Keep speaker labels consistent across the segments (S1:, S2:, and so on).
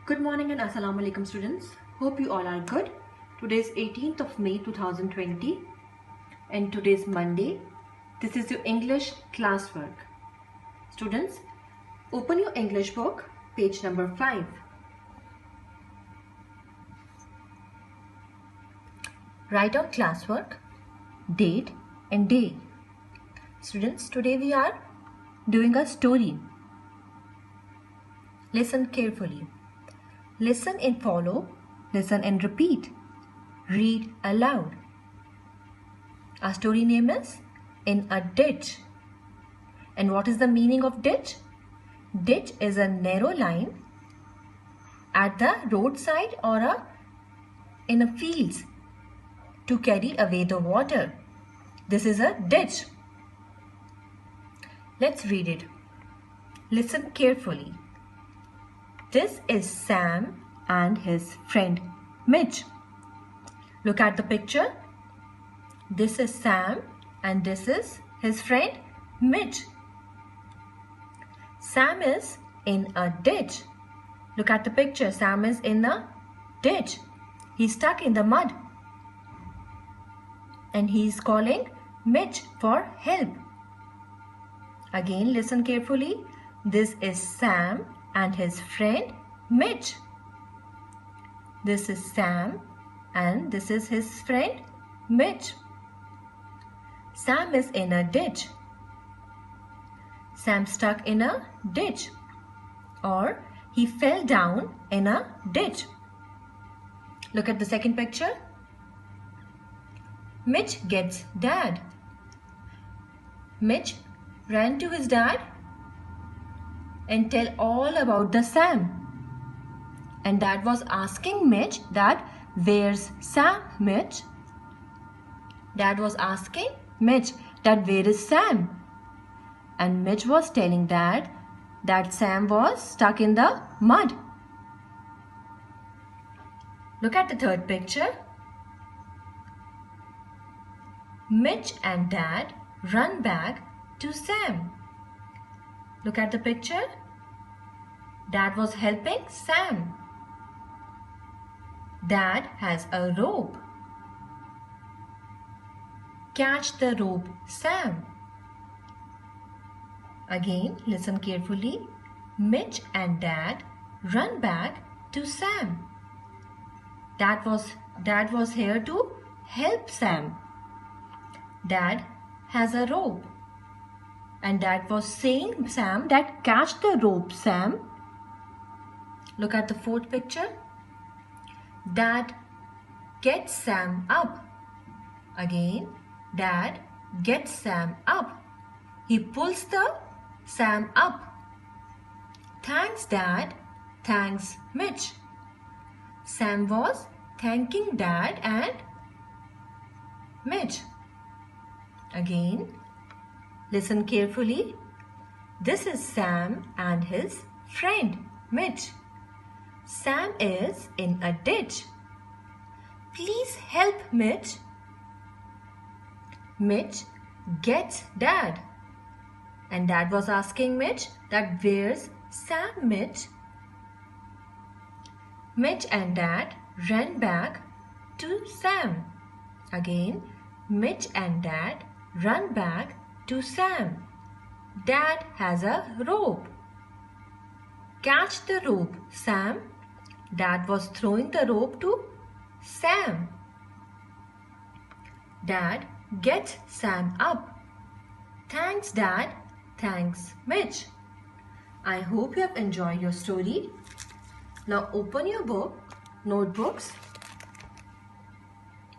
S1: Good morning and Assalamu alaikum students. Hope you all are good. Today is 18th of May 2020 and today is Monday. This is your English classwork. Students, open your English book, page number 5. Write down classwork, date and day. Students, today we are doing a story. Listen carefully. Listen and follow, listen and repeat. Read aloud. Our story name is In a Ditch. And what is the meaning of ditch? Ditch is a narrow line at the roadside or in a fields to carry away the water. This is a ditch. Let's read it. Listen carefully. This is Sam and his friend Mitch. Look at the picture. This is Sam and this is his friend Mitch. Sam is in a ditch. Look at the picture. Sam is in a ditch. He's stuck in the mud. And he's calling Mitch for help. Again, listen carefully. This is Sam and his friend Mitch. This is Sam and this is his friend Mitch. Sam is in a ditch. Sam stuck in a ditch or he fell down in a ditch. Look at the second picture. Mitch gets dad. Mitch ran to his dad and tell all about the Sam. And dad was asking Mitch that where's Sam, Mitch? Dad was asking Mitch that where is Sam? And Mitch was telling dad that Sam was stuck in the mud. Look at the third picture. Mitch and dad run back to Sam. Look at the picture. Dad was helping Sam. Dad has a rope. Catch the rope, Sam. Again, listen carefully. Mitch and Dad run back to Sam. Dad was here to help Sam. Dad has a rope. And Dad was saying Sam that catch the rope, Sam. Look at the fourth picture. Dad gets Sam up. Again, Dad gets Sam up. He pulls the Sam up. Thanks, Dad. Thanks, Mitch. Sam was thanking Dad and Mitch. Again, listen carefully. This is Sam and his friend Mitch. Sam is in a ditch. Please help Mitch. Mitch gets Dad. And Dad was asking Mitch that where's Sam, Mitch? Mitch and Dad ran back to Sam. Again, Mitch and Dad run back to Sam. Dad has a rope. Catch the rope, Sam. Dad was throwing the rope to Sam. Dad gets Sam up. Thanks, Dad. Thanks, Mitch. I hope you have enjoyed your story. Now open your notebooks.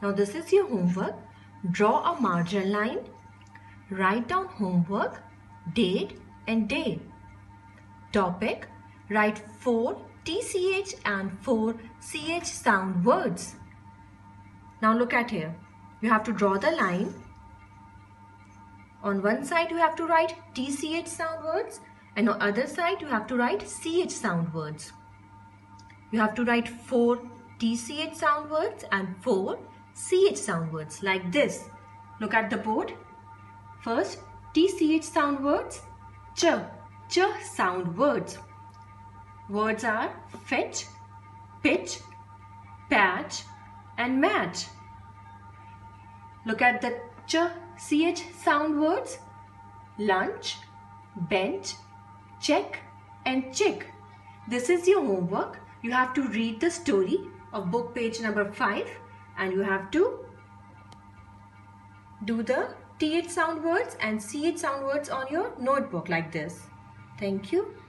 S1: Now this is your homework. Draw a margin line. Write down homework, date and day. Topic, write 4 TCH and 4 CH sound words. Now look at here. You have to draw the line. On one side you have to write TCH sound words and on other side you have to write CH sound words. You have to write 4 TCH sound words and 4 CH sound words like this. Look at the board. First, TCH sound words, ch sound words. Words are fetch, pitch, patch and match. Look at the ch sound words. Lunch, bench, check and chick. This is your homework. You have to read the story of book page number 5 and you have to do the th sound words and ch sound words on your notebook like this. Thank you.